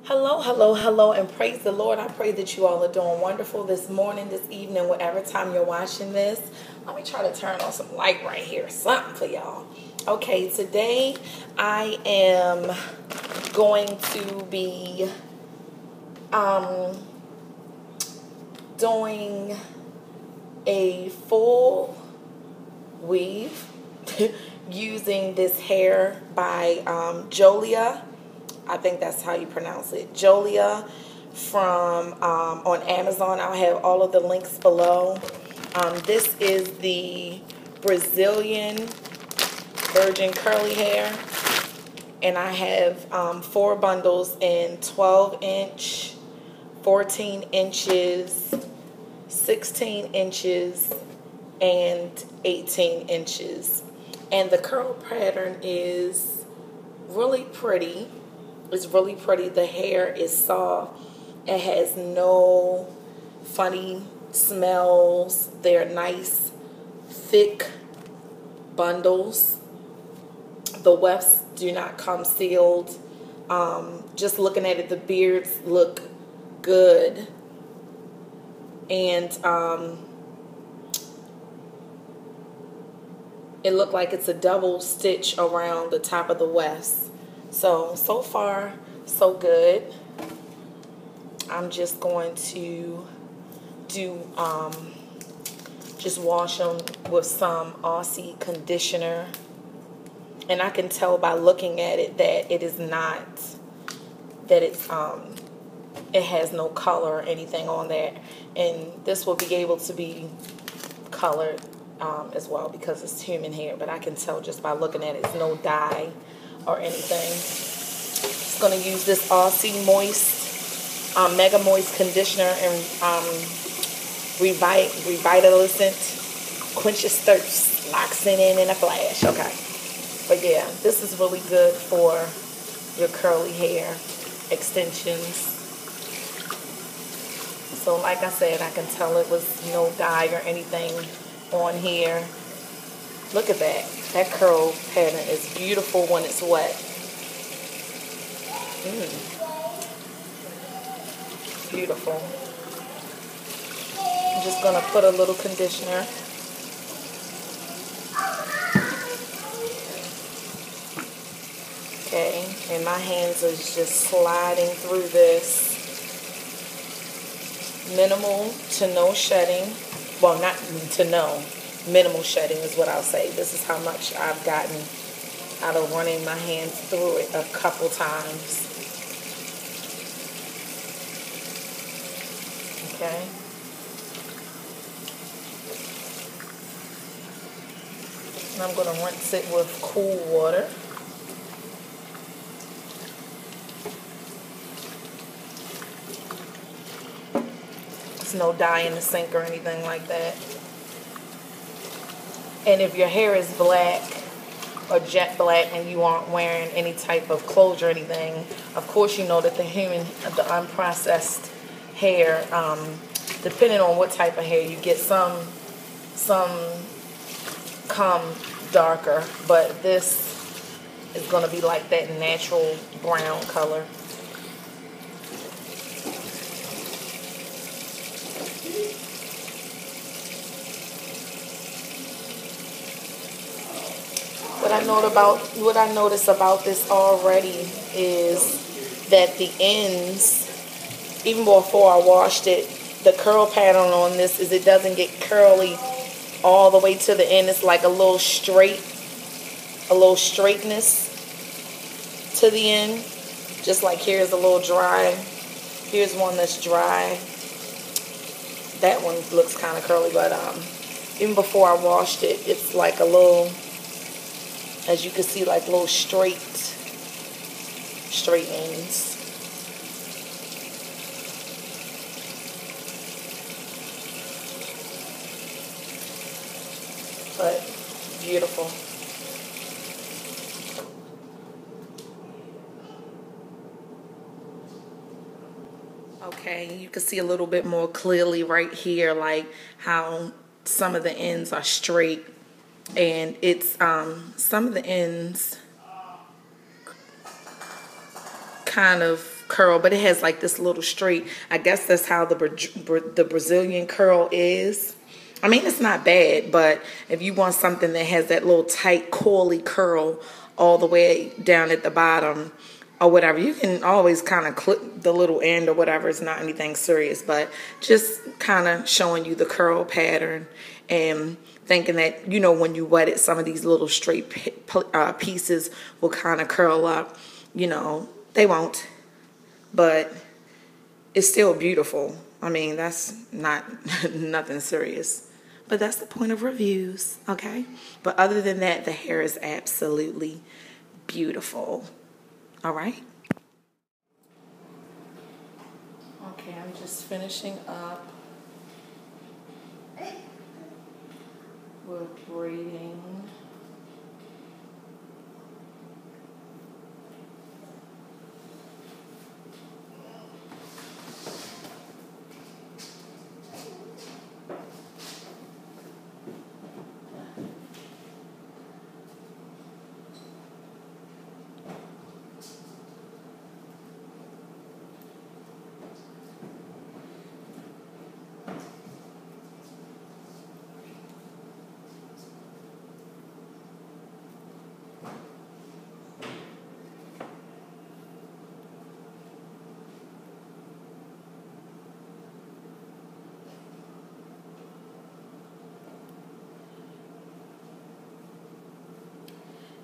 Hello, hello, hello, and praise the Lord. I pray that you all are doing wonderful this morning, this evening, whatever time you're watching this. Let me try to turn on some light right here, something for y'all. Okay, today I am going to be doing a full weave using this hair by Jolia. I think that's how you pronounce it. Jolia from on Amazon. I'll have all of the links below. This is the Brazilian virgin curly hair. And I have 4 bundles in 12 inch, 14 inches, 16 inches, and 18 inches. And the curl pattern is really pretty. It's really pretty. The hair is soft. It has no funny smells. They're nice, thick bundles. The wefts do not come sealed. Just looking at it, the beards look good. And it looked like it's a double stitch around the top of the wefts. So far, so good. I'm just going to do, just wash them with some Aussie conditioner. And I can tell by looking at it that it is not, that it's, it has no color or anything on there. And this will be able to be colored as well because it's human hair. But I can tell just by looking at it, it's no dye or anything. Just going to use this Aussie Moist, Mega Moist Conditioner and Revitalisant, quenches thirst, locks it in a flash. Okay. But yeah, this is really good for your curly hair extensions. So like I said, I can tell it was no dye or anything on here. Look at that. That curl pattern is beautiful when it's wet. Beautiful. I'm just going to put a little conditioner. Okay, and my hands are just sliding through this. Minimal to no shedding. Well, not to no. Minimal shedding is what I'll say. This is how much I've gotten out of running my hands through it a couple times. Okay. And I'm going to rinse it with cool water. There's no dye in the sink or anything like that. And if your hair is black or jet black and you aren't wearing any type of clothes or anything, of course you know that the unprocessed hair, depending on what type of hair you get, some come darker, but this is going to be like that natural brown color. What I noticed about this already is that the ends, even before I washed it, the curl pattern on this is it doesn't get curly all the way to the end. It's like a little straight, a little straightness to the end. Just like here's a little dry. Here's one that's dry. That one looks kind of curly, but even before I washed it, it's like a little, as you can see, like little straight ends. But beautiful. Okay, you can see a little bit more clearly right here, like how some of the ends are straight. And it's some of the ends kind of curl, but it has like this little straight. I guess that's how the Brazilian curl is. I mean, it's not bad, but if you want something that has that little tight, coily curl all the way down at the bottom or whatever, you can always kind of clip the little end or whatever. It's not anything serious, but just kind of showing you the curl pattern and thinking that, you know, when you wet it, some of these little straight pieces will kind of curl up. You know, they won't, but it's still beautiful. I mean, that's not nothing serious. But that's the point of reviews, okay? But other than that, the hair is absolutely beautiful. All right? Okay, I'm just finishing up with braiding.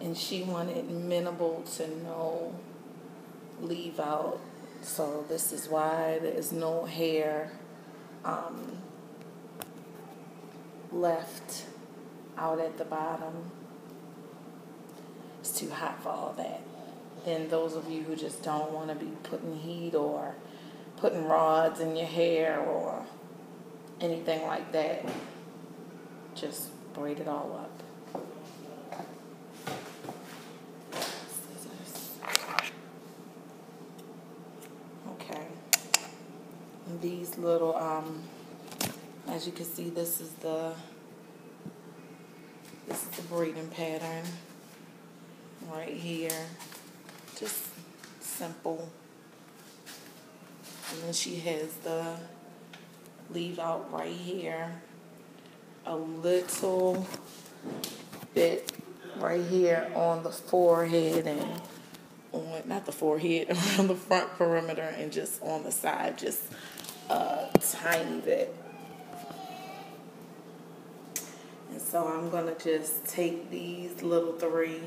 And she wanted minimal to no leave out. So this is why there's no hair left out at the bottom. It's too hot for all that. Then those of you who just don't want to be putting heat or putting rods in your hair or anything like that, just braid it all up. Okay. And these little, as you can see, this is the braiding pattern right here. Just simple. And then she has the leave out right here. A little bit right here on the forehead and on, not the forehead, around the front perimeter and just on the side, just a tiny bit. And so I'm going to just take these little three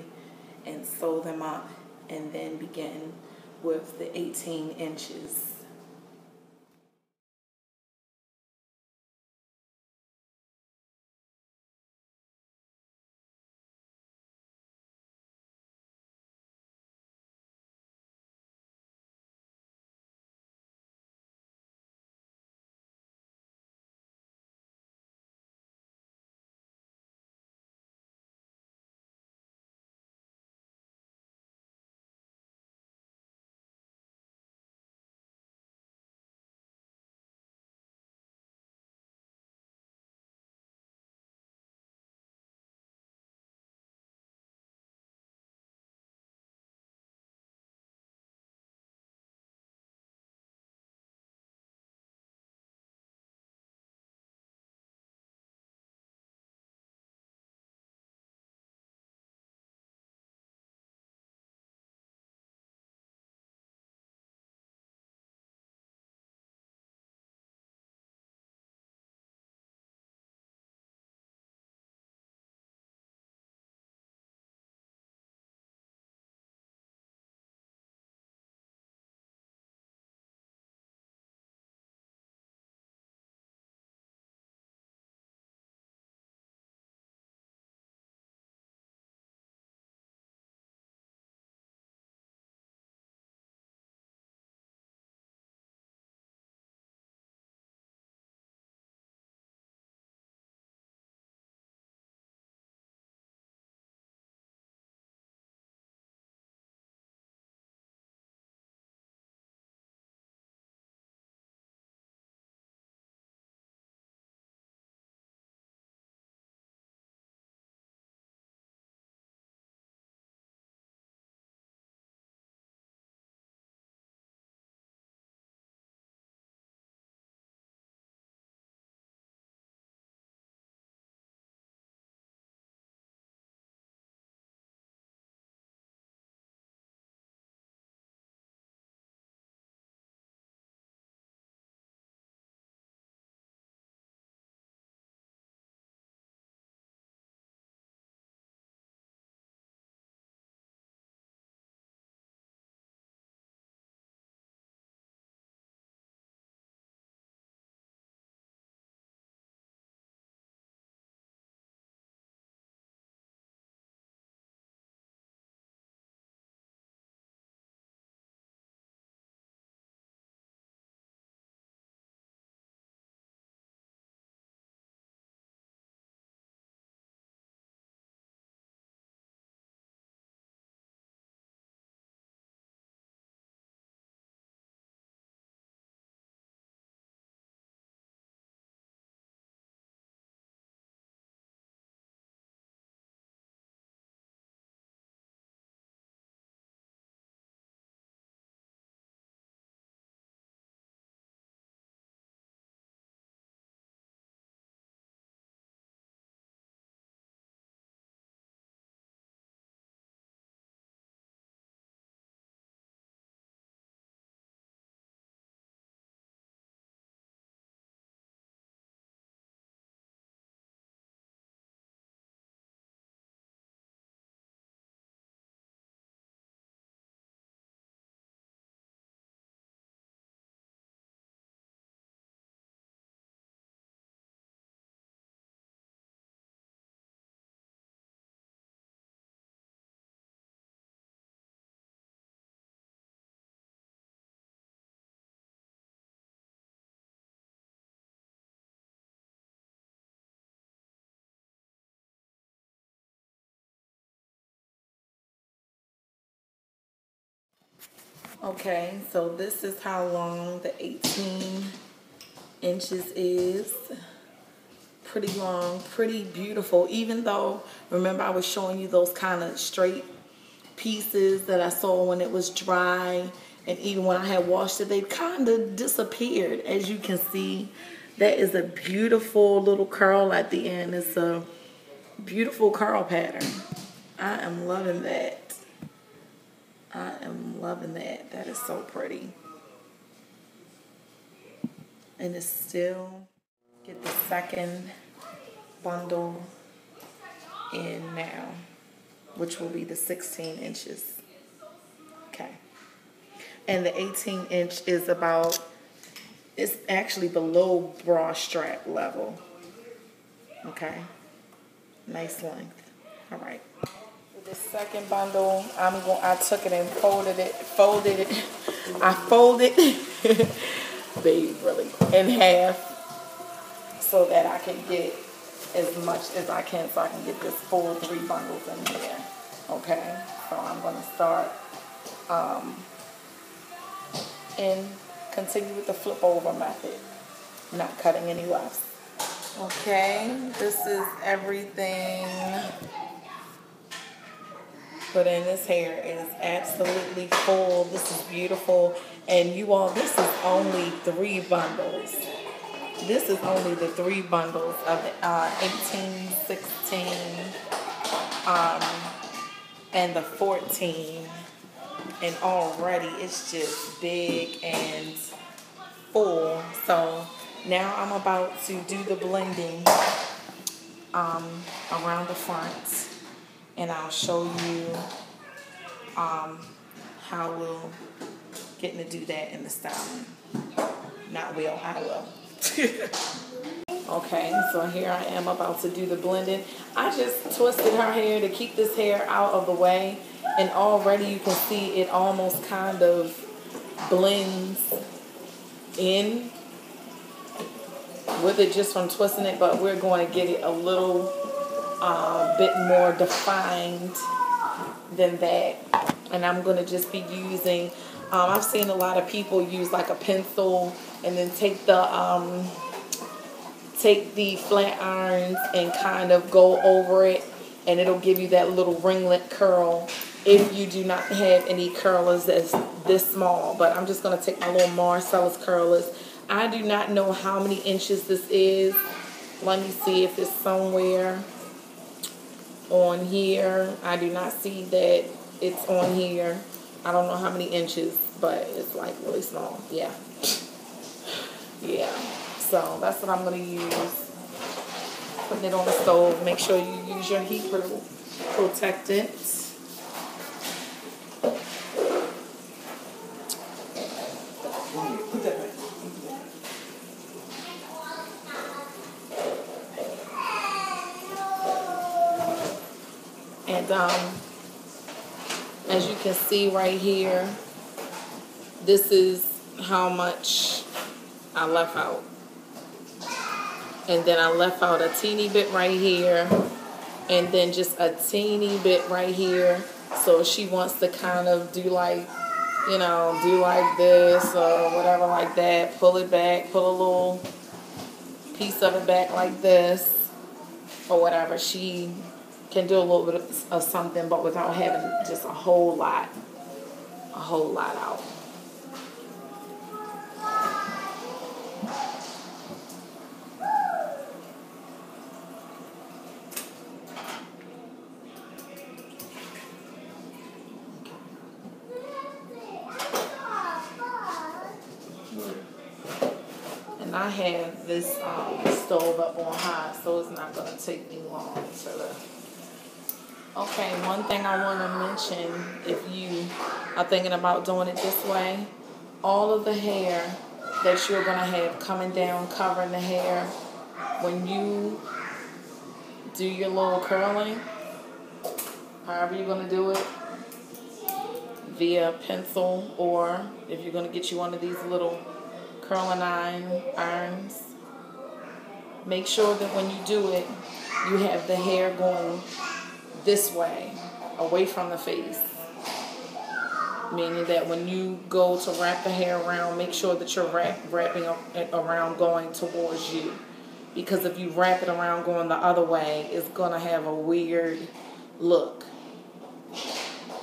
and sew them up and then begin with the 18 inches. Okay, so this is how long the 18 inches is. Pretty long, pretty beautiful. Even though, remember I was showing you those kind of straight pieces that I saw when it was dry, and even when I had washed it, they kind of disappeared. As you can see, that is a beautiful little curl at the end. It's a beautiful curl pattern. I am loving that. I am loving that. That is so pretty. And it's still, get the second bundle in now, which will be the 16 inches. Okay. And the 18 inch is about, it's actually below bra strap level. Okay. Nice length. All right. With the second bundle, I took it and folded it. I folded baby, really, in half so that I can get as much as I can, so I can get this full 3 bundles in here. Okay, so I'm going to start and continue with the flip over method, not cutting any lefts. Okay, this is everything put in. This hair is absolutely full. This is beautiful. And you all, this is only 3 bundles. This is only the 3 bundles of the 18, 16, and the 14. And already it's just big and full. So now I'm about to do the blending around the front. And I'll show you how we'll get to do that in the styling. Not will, I will. Okay, so here I am about to do the blending. I just twisted her hair to keep this hair out of the way, and already you can see it almost kind of blends in with it just from twisting it, but we're going to get it a little bit more defined than that. And I'm going to just be using, I've seen a lot of people use like a pencil and then take the flat irons and kind of go over it, and it'll give you that little ringlet curl if you do not have any curlers that's this small. But I'm just going to take my little Marcellus curlers. I do not know how many inches this is. Let me see if it's somewhere on here. I do not see that it's on here. I don't know how many inches, but it's like really small. Yeah. Yeah. So that's what I'm going to use. Putting it on the stove. Make sure you use your heat protectant. Put that back. And as you can see right here, this is how much I left out. And then I left out a teeny bit right here, and then just a teeny bit right here. So she wants to kind of do like, you know, do like this or whatever like that. Pull it back, pull a little piece of it back like this or whatever. She can do a little bit of something, but without having just a whole lot out. And I have this stove up on high, so it's not going to take me long to Okay, one thing I want to mention, if you are thinking about doing it this way, all of the hair that you're going to have coming down, covering the hair, when you do your little curling, however you're going to do it, via pencil, or if you're going to get you one of these little curling irons, make sure that when you do it, you have the hair going this way, away from the face. meaning that when you go to wrap the hair around, make sure that you're wrapping it around going towards you. Because if you wrap it around going the other way, it's going to have a weird look.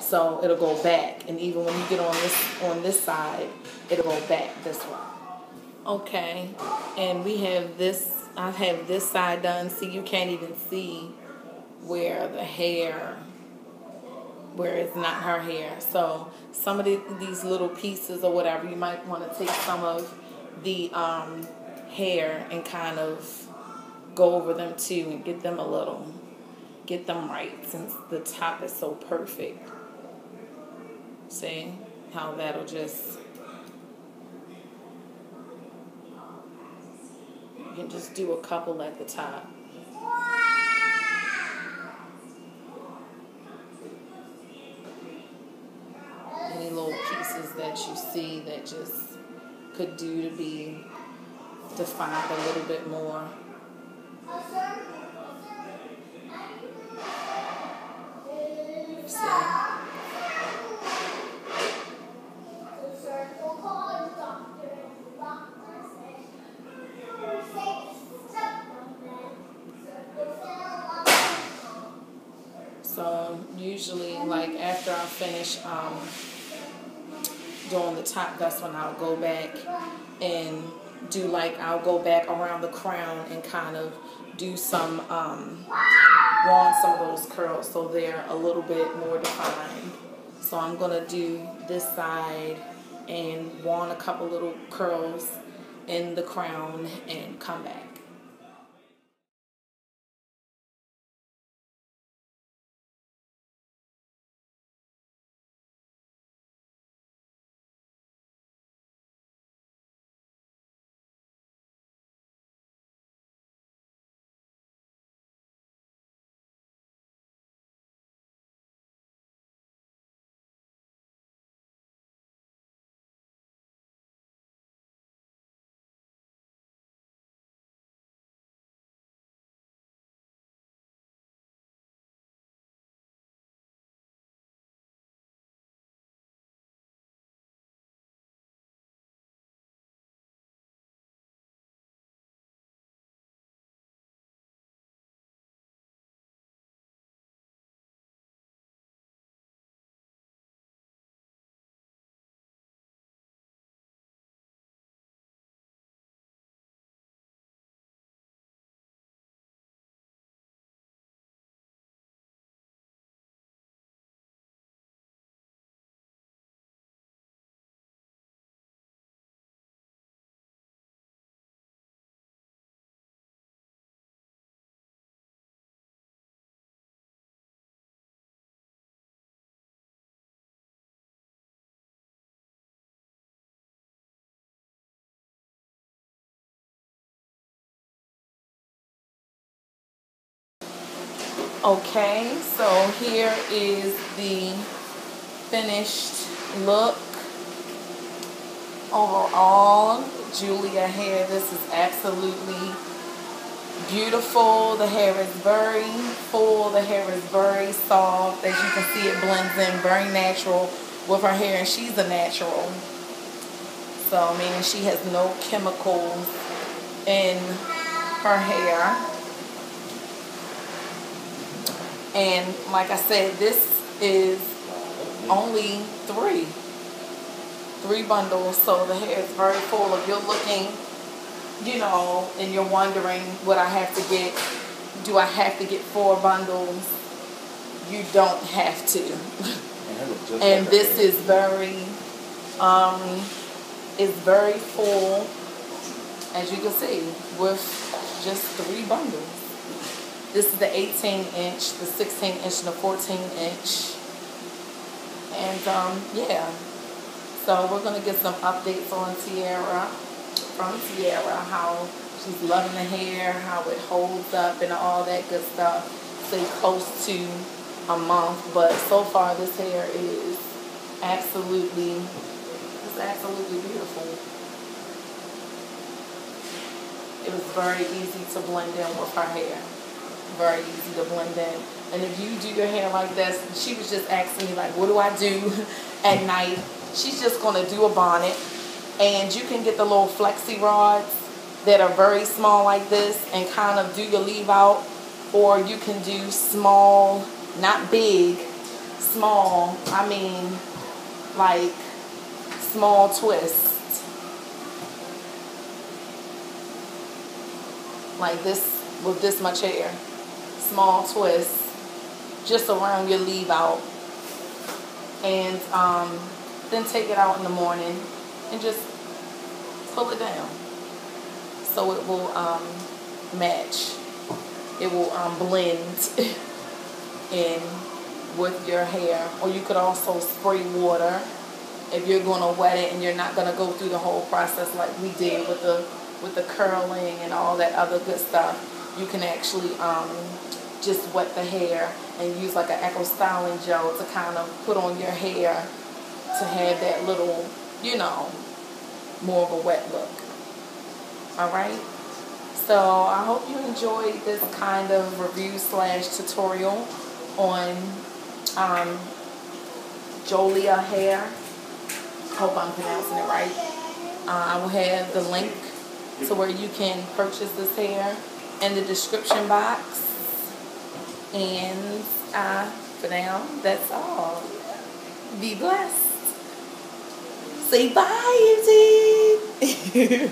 So it'll go back. And even when you get on this side, it'll go back this way. Okay. And we have this, I have this side done. See, you can't even see where the hair, where it's not her hair. So some of these little pieces or whatever, you might want to take some of the hair and kind of go over them too and get them right, since the top is so perfect. See how that'll just, you can just do a couple at the top. Any little pieces that you see that just could do to be defined a little bit more. See? So usually, like after I finish doing the top, that's when I'll go back and do, like, I'll go back around the crown and kind of do some wand some of those curls so they're a little bit more defined. So I'm gonna do this side and wand a couple little curls in the crown and come back. Okay, so here is the finished look overall. Jolia hair, this is absolutely beautiful. The hair is very full, the hair is very soft. As you can see, it blends in very natural with her hair, and she's a natural. So meaning she has no chemicals in her hair. And like I said, this is only three bundles, so the hair is very full. If you're looking, you know, and you're wondering what I have to get, do I have to get 4 bundles? You don't have to. And this is very full, as you can see, with just 3 bundles. This is the 18-inch, the 16-inch, and the 14-inch. And, yeah. So we're going to get some updates on from Tiara, how she's loving the hair, how it holds up, and all that good stuff. Say close to a month. But so far, this hair is absolutely beautiful. It was very easy to blend in with her hair. Very easy to blend in. And if you do your hair like this, she was just asking me, like, what do I do at night? She's just going to do a bonnet. And you can get the little flexi rods that are very small like this and kind of do your leave out. Or you can do small, not big, small, I mean like small twists. Like this, with this much hair. Small twists just around your leave out. And then take it out in the morning and just pull it down. So it will match. It will blend in with your hair. Or you could also spray water if you're going to wet it and you're not going to go through the whole process like we did with the curling and all that other good stuff. You can actually just wet the hair and use like an eco styling gel to kind of put on your hair to have that little, you know, more of a wet look. Alright? So I hope you enjoyed this kind of review / tutorial on Jolia hair. Hope I'm pronouncing it right. I will have the link to where you can purchase this hair in the description box. And for now, that's all. Be blessed. Say bye, YouTube.